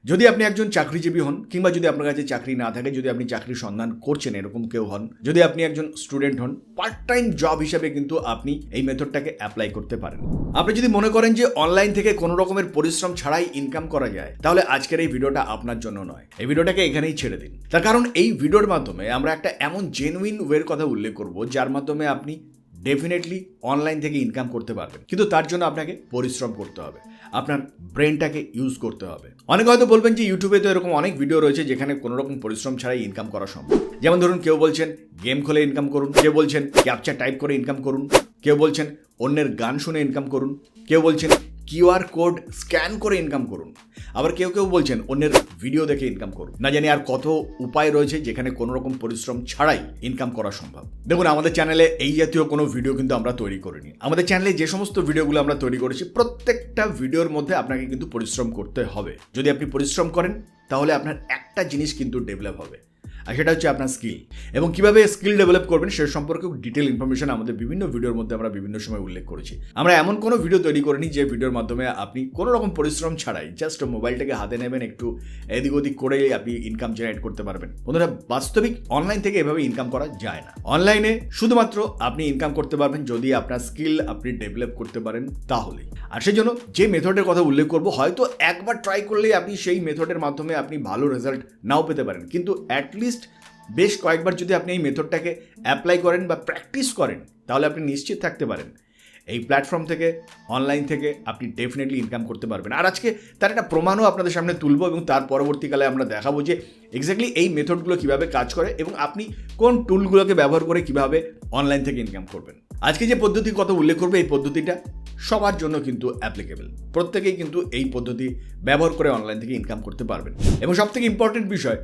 যদি আপনি একজন চাকরিজীবী হন কিংবা যদি আপনার কাছে চাকরি না থাকে, যদি আপনি চাকরির সন্ধান করছেন এরকম কেউ হন, যদি আপনি একজন স্টুডেন্ট হন, পার্ট টাইম জব হিসেবে কিন্তু আপনি এই মেথডটাকে অ্যাপ্লাই করতে পারেন। আপনি যদি মনে করেন যে অনলাইন থেকে কোনো রকমের পরিশ্রম ছাড়াই ইনকাম করা যায়, তাহলে আজকের এই ভিডিওটা আপনার জন্য নয়। এই ভিডিওটাকে এখানেই ছেড়ে দিন। তার কারণ এই ভিডিওর মাধ্যমে আমরা একটা এমন জেনুইন ওয়ের কথা উল্লেখ করব যার মাধ্যমে আপনি ডেফিনেটলি অনলাইন থেকে ইনকাম করতে পারবেন, কিন্তু তার জন্য আপনাকে পরিশ্রম করতে হবে, আপনার ব্রেনটাকে ইউজ করতে হবে। অনেকে হয়তো বলবেন যে ইউটিউবে তো এরকম অনেক ভিডিও রয়েছে যেখানে কোনো রকম পরিশ্রম ছাড়াই ইনকাম করা সম্ভব। যেমন ধরুন, কেউ বলছেন গেম খেলে ইনকাম করুন, কেউ বলছেন ক্যাপচা টাইপ করে ইনকাম করুন, কেউ বলছেন অন্যের গান শুনে ইনকাম করুন, কেউ বলছেন কিউআর কোড স্ক্যান করে ইনকাম করুন, আবার কেউ কেউ বলছেন অন্যের ভিডিও দেখে ইনকাম করুন। না জানি আর কত উপায় রয়েছে যেখানে কোনো রকম পরিশ্রম ছাড়াই ইনকাম করা সম্ভব। দেখুন, আমাদের চ্যানেলে এই জাতীয় কোনো ভিডিও কিন্তু আমরা তৈরি করিনি। আমাদের চ্যানেলে যে সমস্ত ভিডিওগুলো আমরা তৈরি করেছি, প্রত্যেকটা ভিডিওর মধ্যে আপনাকে কিন্তু পরিশ্রম করতে হবে। যদি আপনি পরিশ্রম করেন তাহলে আপনার একটা জিনিস কিন্তু ডেভেলপ হবে, আর সেটা হচ্ছে আপনার স্কিল। এবং কিভাবে স্কিল ডেভেলপ করবেন সে সম্পর্কে ডিটেল ইনফরমেশন আমাদের বিভিন্ন ভিডিওর মধ্যে আমরা বিভিন্ন সময় উল্লেখ করেছি। আমরা এমন কোনো ভিডিও তৈরি করিনি যে ভিডিওর মাধ্যমে আপনি কোনো রকম পরিশ্রম ছাড়াই জাস্ট মোবাইলটাকে হাতে নেবেন, একটু এদিক ওদিক করে আপনি ইনকাম জেনারেট করতে পারবেন। বন্ধুরা, বাস্তবিক অনলাইন থেকে এভাবে ইনকাম করা যায় না। অনলাইনে শুধুমাত্র আপনি ইনকাম করতে পারবেন যদি আপনার স্কিল আপনি ডেভেলপ করতে পারেন তাহলেই। আর সেই জন্য যে মেথডের কথা উল্লেখ করব, হয়তো একবার ট্রাই করলেই আপনি সেই মেথডের মাধ্যমে আপনি ভালো রেজাল্ট নাও পেতে পারেন, কিন্তু অ্যাটলিস্ট বেশ কয়েকবার যদি আপনি এই মেথডটাকে অ্যাপ্লাই করেন বা প্র্যাকটিস করেন, তাহলে আপনি নিশ্চিত থাকতে পারেন এই প্ল্যাটফর্ম থেকে, অনলাইন থেকে আপনি ডেফিনেটলি ইনকাম করতে পারবেন। আর আজকে তার একটা প্রমাণও আপনাদের সামনে তুলব এবং তার পরবর্তীকালে আমরা দেখাবো যে এক্স্যাক্টলি এই মেথডগুলো কীভাবে কাজ করে এবং আপনি কোন টুলগুলোকে ব্যবহার করে কীভাবে অনলাইন থেকে ইনকাম করবেন। আজকে যে পদ্ধতির কথা উল্লেখ করবে, এই পদ্ধতিটা সবার জন্য কিন্তু অ্যাপ্লিকেবল। প্রত্যেকেই কিন্তু এই পদ্ধতি ব্যবহার করে অনলাইন থেকে ইনকাম করতে পারবেন। এবং সবথেকে ইম্পর্টেন্ট বিষয়,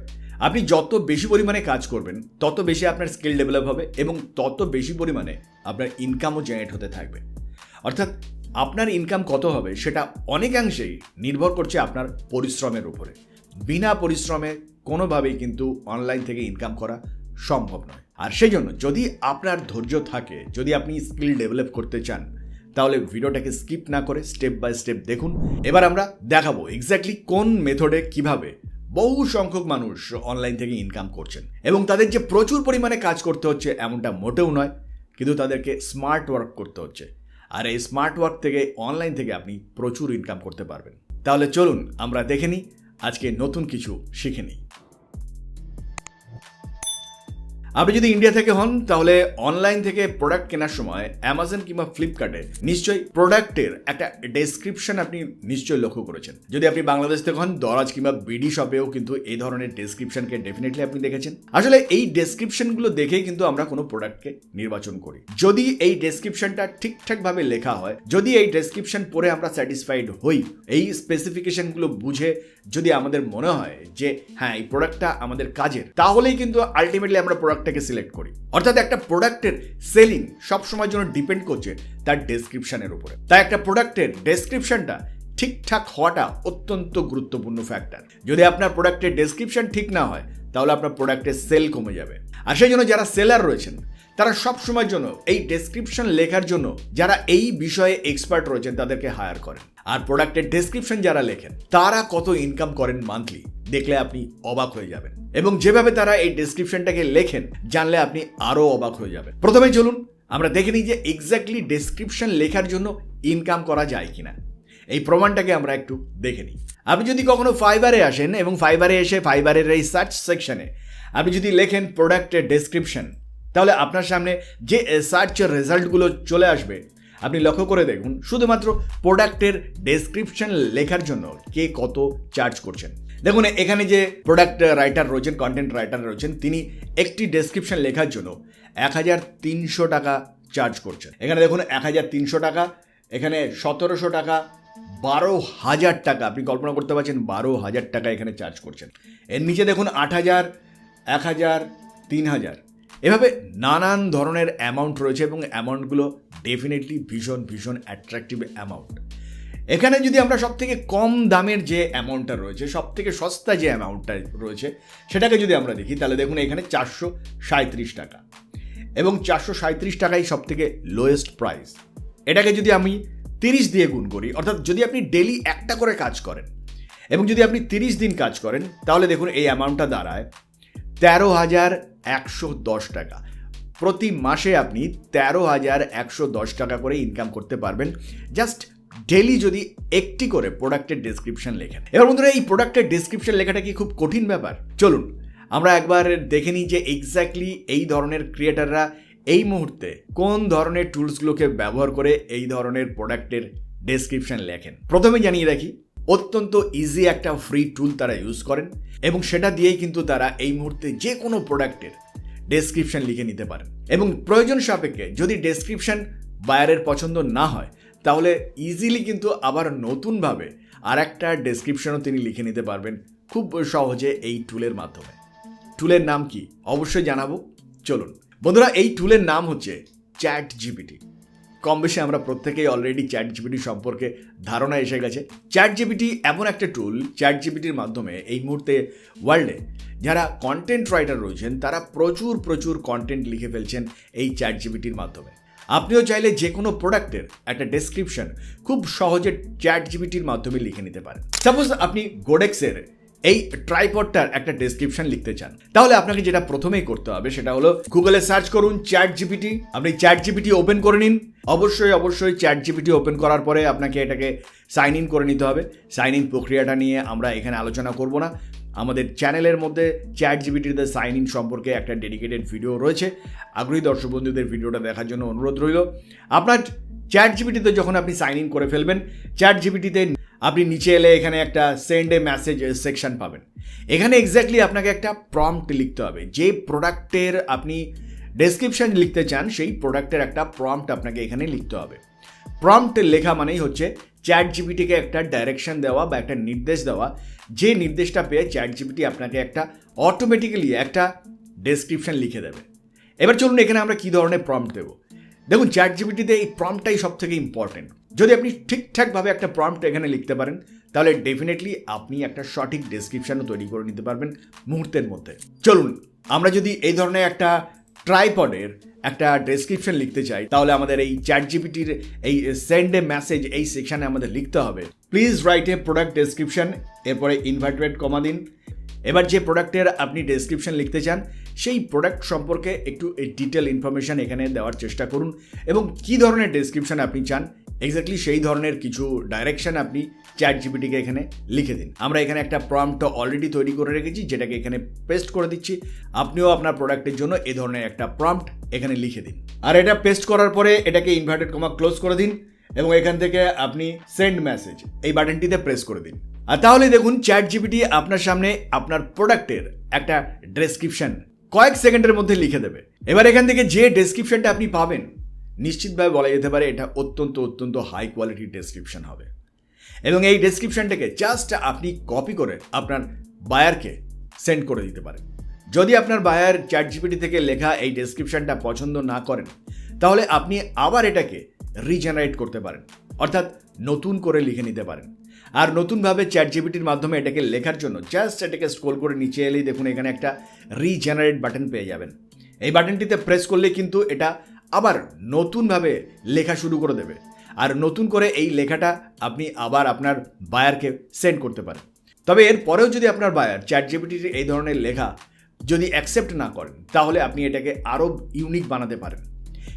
আপনি যত বেশি পরিমাণে কাজ করবেন তত বেশি আপনার স্কিল ডেভেলপ হবে এবং তত বেশি পরিমাণে আপনার ইনকামও জেনারেট হতে থাকবে। অর্থাৎ আপনার ইনকাম কত হবে সেটা অনেকাংশেই নির্ভর করছে আপনার পরিশ্রমের উপরে। বিনা পরিশ্রমে কোনোভাবেই কিন্তু অনলাইন থেকে ইনকাম করা সম্ভব নয়। আর সেই জন্য যদি আপনার ধৈর্য থাকে, যদি আপনি স্কিল ডেভেলপ করতে চান, তাহলে ভিডিওটাকে স্কিপ না করে স্টেপ বাই স্টেপ দেখুন। এবার আমরা দেখাবো এক্স্যাক্টলি কোন মেথডে কিভাবে বহু সংখ্যক মানুষ অনলাইন থেকে ইনকাম করছেন এবং তাদের যে প্রচুর পরিমাণে কাজ করতে হচ্ছে এমনটা মোটেও নয়, কিন্তু তাদেরকে স্মার্ট ওয়ার্ক করতে হচ্ছে। আর এই স্মার্ট ওয়ার্ক থেকে, অনলাইন থেকে আপনি প্রচুর ইনকাম করতে পারবেন। তাহলে চলুন আমরা দেখে নিই, আজকে নতুন কিছু শিখে নিই। আপনি যদি ইন্ডিয়া থেকে হন তাহলে অনলাইন থেকে প্রোডাক্ট কেনার সময় অ্যামাজন কিংবা ফ্লিপকার্টে নিশ্চয়ই প্রোডাক্টের একটা ডেসক্রিপশন আপনি নিশ্চয়ই লক্ষ্য করেছেন। যদি আপনি বাংলাদেশ থেকে হন, দরাজ কিংবা বিডি শপেও কিন্তু এই ধরনের ডেসক্রিপশনকে ডেফিনেটলি আপনি দেখেছেন। আসলে এই ডেসক্রিপশনগুলো দেখেই কিন্তু আমরা কোনো প্রোডাক্টকে নির্বাচন করি। যদি এই ডেসক্রিপশনটা ঠিকঠাকভাবে লেখা হয়, যদি এই ডেসক্রিপশন পড়ে আমরা স্যাটিসফাইড হই, এই স্পেসিফিকেশনগুলো বুঝে যদি আমাদের মনে হয় যে হ্যাঁ এই প্রোডাক্টটা আমাদের কাজের, তাহলেই কিন্তু আলটিমেটলি আমরা প্রোডাক্টটাকে সিলেক্ট করি। অর্থাৎ একটা প্রোডাক্টের সেলিং সবসময়ের জন্য ডিপেন্ড করছে তার ডেসক্রিপশনের উপরে। তাই একটা প্রোডাক্টের ডেসক্রিপশনটা ঠিকঠাক হওয়াটা অত্যন্ত গুরুত্বপূর্ণ ফ্যাক্টর। যদি আপনার প্রোডাক্টের ডেসক্রিপশন ঠিক না হয় তাহলে আপনার প্রোডাক্টের সেল কমে যাবে। আর সেই জন্য যারা সেলার রয়েছেন তারা সবসময়ের জন্য এই ডেসক্রিপশন লেখার জন্য যারা এই বিষয়ে এক্সপার্ট রয়েছেন তাদেরকে হায়ার করেন। আর প্রোডাক্টের ডেসক্রিপশন যারা লেখেন তারা কত ইনকাম করেন মান্থলি দেখলে আপনি অবাক হয়ে যাবেন, এবং যেভাবে তারা এই ডেসক্রিপশনটাকে লেখেন জানলে আপনি আরও অবাক হয়ে যাবেন। প্রথমে চলুন আমরা দেখে নিই যে এক্স্যাক্টলি ডেসক্রিপশন লেখার জন্য ইনকাম করা যায় কিনা। এই প্রমাণটাকে আমরা একটু দেখে নিই। আপনি যদি কখনো ফাইবারে আসেন এবং ফাইবারে এসে ফাইবারের এই সার্চ সেকশনে আপনি যদি লেখেন প্রোডাক্টের ডেসক্রিপশন, তাহলে আপনার সামনে যে সার্চের রেজাল্টগুলো চলে আসবে আপনি লক্ষ্য করে দেখুন শুধুমাত্র প্রোডাক্টের ডেসক্রিপশন লেখার জন্য কে কত চার্জ করছেন। দেখুন এখানে যে প্রোডাক্ট রাইটার রয়েছেন, কন্টেন্ট রাইটার রয়েছেন, তিনি একটি ডেসক্রিপশন লেখার জন্য 1300 টাকা চার্জ করছেন। এখানে দেখুন 1300 টাকা, এখানে 1700 টাকা, 12,000 টাকা। আপনি কল্পনা করতে পারছেন 12,000 টাকা এখানে চার্জ করছেন। এর নিচে দেখুন 8,000, 1,000, 3,000, এভাবে নানান ধরনের অ্যামাউন্ট রয়েছে এবং অ্যামাউন্টগুলো ডেফিনেটলি ভীষণ ভীষণ অ্যাট্রাকটিভ অ্যামাউন্ট। এখানে যদি আমরা সবথেকে কম দামের যে অ্যামাউন্টটা রয়েছে, সবথেকে সস্তা যে অ্যামাউন্টটা রয়েছে সেটাকে যদি আমরা দেখি তাহলে দেখুন এখানে 437 টাকা, এবং 437 টাকাই সবথেকে লোয়েস্ট প্রাইস। এটাকে যদি আমি 30 দিয়ে গুণ করি, অর্থাৎ যদি আপনি ডেলি একটা করে কাজ করেন এবং যদি আপনি 30 দিন কাজ করেন তাহলে দেখুন এই অ্যামাউন্টটা দাঁড়ায় 13,110 টাকা। প্রতি মাসে আপনি 13,110 টাকা করে ইনকাম করতে পারবেন জাস্ট ডেলি যদি একটি করে প্রোডাক্টের ডেসক্রিপশন লেখেন। এবার বন্ধুরা, এই প্রোডাক্টের ডেসক্রিপশন লেখাটা কি খুব কঠিন ব্যাপার? চলুন আমরা একবার দেখে নিই যে এক্স্যাক্টলি এই ধরনের ক্রিয়েটাররা এই মুহূর্তে কোন ধরনের টুলসগুলোকে ব্যবহার করে এই ধরনের প্রোডাক্টের ডেসক্রিপশন লেখেন। প্রথমে জানিয়ে রাখি, অত্যন্ত ইজি একটা ফ্রি টুল তারা ইউজ করেন এবং সেটা দিয়েই কিন্তু তারা এই মুহূর্তে যে কোনো প্রোডাক্টের ডেসক্রিপশন লিখে নিতে পারেন। এবং প্রয়োজন সাপেক্ষে যদি ডেসক্রিপশন বায়ারের পছন্দ না হয় তাহলে ইজিলি কিন্তু আবার নতুনভাবে আর একটা ডেসক্রিপশনও তিনি লিখে নিতে পারবেন খুব সহজে এই টুলের মাধ্যমে। টুলের নাম কি অবশ্যই জানাবো। চলুন বন্ধুরা, এই টুলের নাম হচ্ছে চ্যাট জিপিটি। কম বেশি আমরা প্রত্যেকেই অলরেডি চ্যাট জিপিটি সম্পর্কে ধারণা এসে গেছে। চ্যাট জিপিটি এমন একটা টুল, চ্যাট জিপিটির মাধ্যমে এই মুহূর্তে ওয়ার্ল্ডে যারা কন্টেন্ট রাইটার রয়েছেন তারা প্রচুর কন্টেন্ট লিখে ফেলছেন এই চ্যাট জিপিটির মাধ্যমে। আপনিও চাইলে যে কোনো প্রোডাক্টের একটা ডেসক্রিপশন খুব সহজে চ্যাট জিপিটির মাধ্যমে লিখে নিতে পারেন। সাপোজ আপনি গোডেক্সের এই ট্রাইপডটার একটা ডেসক্রিপশন লিখতে চান, তাহলে আপনাকে যেটা প্রথমেই করতে হবে সেটা হলো গুগলে সার্চ করুন চ্যাট জিপিটি। আপনি চ্যাট জিপিটি ওপেন করে নিন। অবশ্যই চ্যাট জিপিটি ওপেন করার পরে আপনাকে এটাকে সাইন ইন করে নিতে হবে। সাইন ইন প্রক্রিয়াটা নিয়ে আমরা এখানে আলোচনা করব না। আমাদের চ্যানেলের মধ্যে চ্যাট জিপিটির সাইন ইন সম্পর্কে একটা ডেডিকেটেড ভিডিও রয়েছে। আগ্রহী দর্শক বন্ধুদের ভিডিওটা দেখার জন্য অনুরোধ রইল। আপনার চ্যাট জিপিটিতে যখন আপনি সাইন ইন করে ফেলবেন, চ্যাট জিপিটিতে আপনি নিচে এলে এখানে একটা সেন্ড এ মেসেজ সেকশন পাবেন। এখানে এক্স্যাক্টলি আপনাকে একটা প্রম্পট লিখতে হবে। যে প্রোডাক্টের আপনি ডেসক্রিপশন লিখতে চান সেই প্রোডাক্টের একটা প্রম্পট আপনাকে এখানে লিখতে হবে। প্রম্পট লেখা মানেই হচ্ছে চ্যাট জিপিটিকে একটা ডাইরেকশন দেওয়া বা একটা নির্দেশ দেওয়া, যে নির্দেশটা পেয়ে চ্যাট জিপিটি আপনাকে একটা অটোমেটিক্যালি একটা ডেসক্রিপশন লিখে দেবে। এবার চলুন এখানে আমরা কী ধরনের প্রম্পট দেবো। দেখুন, চ্যাট জিপিটিতে এই প্রম্পটটাই সব থেকে ইম্পর্টেন্ট। যদি আপনি ঠিকঠাকভাবে একটা প্রম্পট এখানে লিখতে পারেন তাহলে ডেফিনেটলি আপনি একটা সঠিক ডেসক্রিপশনও তৈরি করে নিতে পারবেন মুহূর্তের মধ্যে। চলুন আমরা যদি এই ধরনের একটা ট্রাইপডের একটা ডেসক্রিপশন লিখতে চাই তাহলে আমাদের এই চ্যাট জিপিটির এই সেন্ড এ মেসেজ এই সেকশানে আমাদের লিখতে হবে please write a product description, এরপরে ইনভার্টেড কমা দিন। এবার যে প্রোডাক্টের আপনি ডেসক্রিপশন লিখতে চান সেই প্রোডাক্ট সম্পর্কে একটু ডিটেল ইনফরমেশন এখানে দেওয়ার চেষ্টা করুন এবং কী ধরনের ডেসক্রিপশন আপনি চান এক্স্যাক্টলি সেই ধরনের কিছু ডাইরেকশন আপনি চ্যাট জিপিটিকে এখানে লিখে দিন। আমরা এখানে একটা প্রম্পট অলরেডি তৈরি করে রেখেছি যেটাকে এখানে পেস্ট করে দিচ্ছি। আপনিও আপনার প্রোডাক্টের জন্য এই ধরনের একটা প্রম্পট এখানে লিখে দিন। আর এটা পেস্ট করার পরে এটাকে ইনভার্টেড কমা ক্লোজ করে দিন এবং এখান থেকে আপনি সেন্ড মেসেজ এই বাটনটিতে প্রেস করে দিন। আর তাহলে দেখুন চ্যাট জিপিটি আপনার সামনে আপনার প্রোডাক্টের একটা ডেসক্রিপশন কয়েক সেকেন্ডের মধ্যে লিখে দেবে। এবার এখান থেকে যে ডেসক্রিপশনটা আপনি পাবেন নিশ্চিতভাবে বলা যেতে পারে এটা অত্যন্ত হাই কোয়ালিটির ডেসক্রিপশন হবে এবং এই ডেসক্রিপশনটাকে জাস্ট আপনি কপি করে আপনার বায়ারকে সেন্ড করে দিতে পারেন। যদি আপনার বায়ার চ্যাট জিপিটি থেকে লেখা এই ডেসক্রিপশনটা পছন্দ না করেন তাহলে আপনি আবার এটাকে রিজেনারেট করতে পারেন, অর্থাৎ নতুন করে লিখে নিতে পারেন। আর নতুনভাবে চ্যাট জিপিটির মাধ্যমে এটাকে লেখার জন্য জাস্ট এটাকে স্ক্রল করে নিচে এলেই দেখুন এখানে একটা রিজেনারেট বাটন পেয়ে যাবেন। এই বাটনটিতে প্রেস করলে কিন্তু এটা আবার নতুনভাবে লেখা শুরু করে দেবে আর নতুন করে এই লেখাটা আপনি আবার আপনার বায়ারকে সেন্ড করতে পারেন। তবে এর পরেও যদি আপনার বায়ার চ্যাট জিপিটির এই ধরনের লেখা যদি অ্যাকসেপ্ট না করেন তাহলে আপনি এটাকে আরও ইউনিক বানাতে পারেন।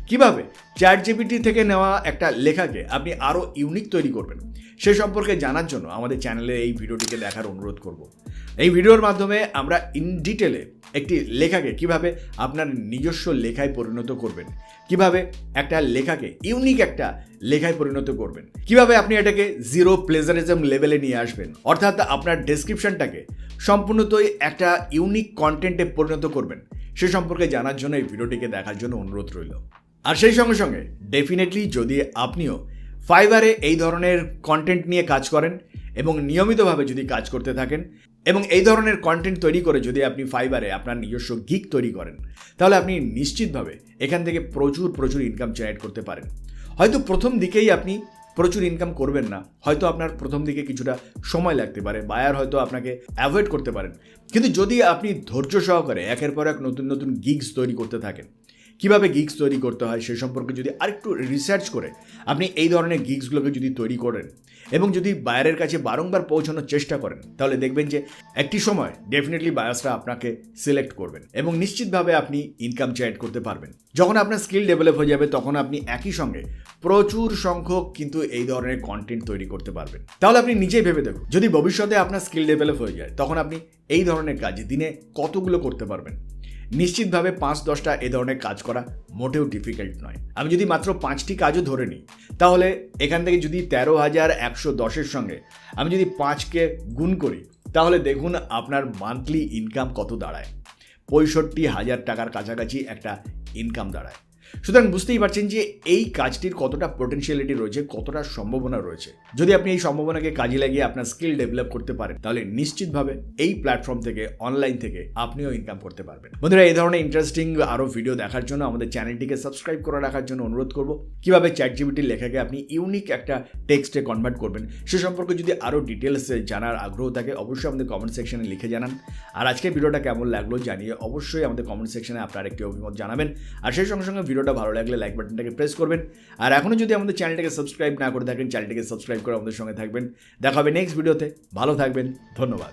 কিভাবে চ্যাট জিপিটি থেকে নেওয়া একটা লেখাকে আপনি আরও ইউনিক তৈরি করবেন সে সম্পর্কে জানার জন্য আমাদের চ্যানেলে এই ভিডিওটিকে দেখার অনুরোধ করব। এই ভিডিওর মাধ্যমে আমরা ইন ডিটেলে একটি লেখাকে কিভাবে আপনার নিজস্ব লেখায় পরিণত করবেন, কিভাবে একটা লেখাকে ইউনিক একটা লেখায় পরিণত করবেন, কিভাবে আপনি এটাকে জিরো প্লেজারিজম লেভেলে নিয়ে আসবেন, অর্থাৎ আপনার ডেসক্রিপশনটাকে সম্পূর্ণতই একটা ইউনিক কন্টেন্টে পরিণত করবেন সে সম্পর্কে জানার জন্য এই ভিডিওটিকে দেখার জন্য অনুরোধ রইল। আর সেই সঙ্গে সঙ্গে ডেফিনেটলি যদি আপনিও ফাইবারে এই ধরনের কন্টেন্ট নিয়ে কাজ করেন এবং নিয়মিতভাবে যদি কাজ করতে থাকেন এবং এই ধরনের কন্টেন্ট তৈরি করে যদি আপনি ফাইবারে আপনার নিজস্ব গিগ তৈরি করেন তাহলে আপনি নিশ্চিতভাবে এখান থেকে প্রচুর ইনকাম জেনারেট করতে পারেন। হয়তো প্রথম দিকেই আপনি প্রচুর ইনকাম করবেন না, হয়তো আপনার প্রথম দিকে কিছুটা সময় লাগতে পারে, বায়ার হয়তো আপনাকে অ্যাভয়েড করতে পারেন, কিন্তু যদি আপনি ধৈর্য সহকারে একের পর এক নতুন গিগস তৈরি করতে থাকেন কিভাবে গিগস তৈরি করতে হয় সে সম্পর্কে যদি আরেকটু রিসার্চ করে আপনি এই ধরনের গিগসগুলোকে যদি তৈরি করেন এবং যদি বায়ারের কাছে বারংবার পৌঁছানোর চেষ্টা করেন, তাহলে দেখবেন যে একটি সময় ডেফিনেটলি বায়ার্সরা আপনাকে সিলেক্ট করবেন এবং নিশ্চিতভাবে আপনি ইনকাম জেনারেট করতে পারবেন। যখন আপনার স্কিল ডেভেলপ হয়ে যাবে তখন আপনি একই সঙ্গে প্রচুর সংখ্যক কিন্তু এই ধরনের কন্টেন্ট তৈরি করতে পারবেন। তাহলে আপনি নিজেই ভেবে দেখুন, যদি ভবিষ্যতে আপনার স্কিল ডেভেলপ হয়ে যায় তখন আপনি এই ধরনের কাজ দিনে কতগুলো করতে পারবেন। নিশ্চিতভাবে 5-10টা এ ধরনের কাজ করা মোটেও ডিফিকাল্ট নয়। আমি যদি মাত্র 5টি কাজও ধরে নিই, তাহলে এখান থেকে যদি 13,110-এর সঙ্গে আমি যদি 5কে গুণ করি, তাহলে দেখুন আপনার মান্থলি ইনকাম কত দাঁড়ায়। 65,000 টাকার কাছাকাছি একটা ইনকাম দাঁড়ায়। সুতরাং বুঝতেই পারছেন যে এই কাজটির কতটা পোটেনশিয়ালিটি রয়েছে, কতটা সম্ভাবনা রয়েছে। যদি আপনি এই সম্ভাবনাকে কাজে লাগিয়ে আপনার স্কিল ডেভেলপ করতে পারেন, তাহলে নিশ্চিতভাবে এই প্ল্যাটফর্ম থেকে, অনলাইন থেকে আপনিও ইনকাম করতে পারবেন। বন্ধুরা, এই ধরনের ইন্টারেস্টিং আরও ভিডিও দেখার জন্য আমাদের চ্যানেলটিকে সাবস্ক্রাইব করে রাখার জন্য অনুরোধ করব। কীভাবে চ্যাটজিপিটি লেখাকে আপনি ইউনিক একটা টেক্সটে কনভার্ট করবেন সে সম্পর্কে যদি আরও ডিটেলসে জানার আগ্রহ থাকে, অবশ্যই আমাদের কমেন্ট সেকশনে লিখে জানান। আর আজকের ভিডিওটা কেমন লাগলো জানিয়ে অবশ্যই আমাদের কমেন্ট সেকশনে আপনার একটি অভিমত জানাবেন। আর সেই সঙ্গে সঙ্গে ভিডিওটা ভালো লাগলে লাইক বাটনটাকে প্রেস করবেন। আর এখনও যদি আমাদের চ্যানেলটাকে সাবস্ক্রাইব না করে থাকেন, চ্যানেলটাকে সাবস্ক্রাইব করে আমাদের সঙ্গে থাকবেন। দেখা হবে নেক্সট ভিডিওতে। ভালো থাকবেন, ধন্যবাদ।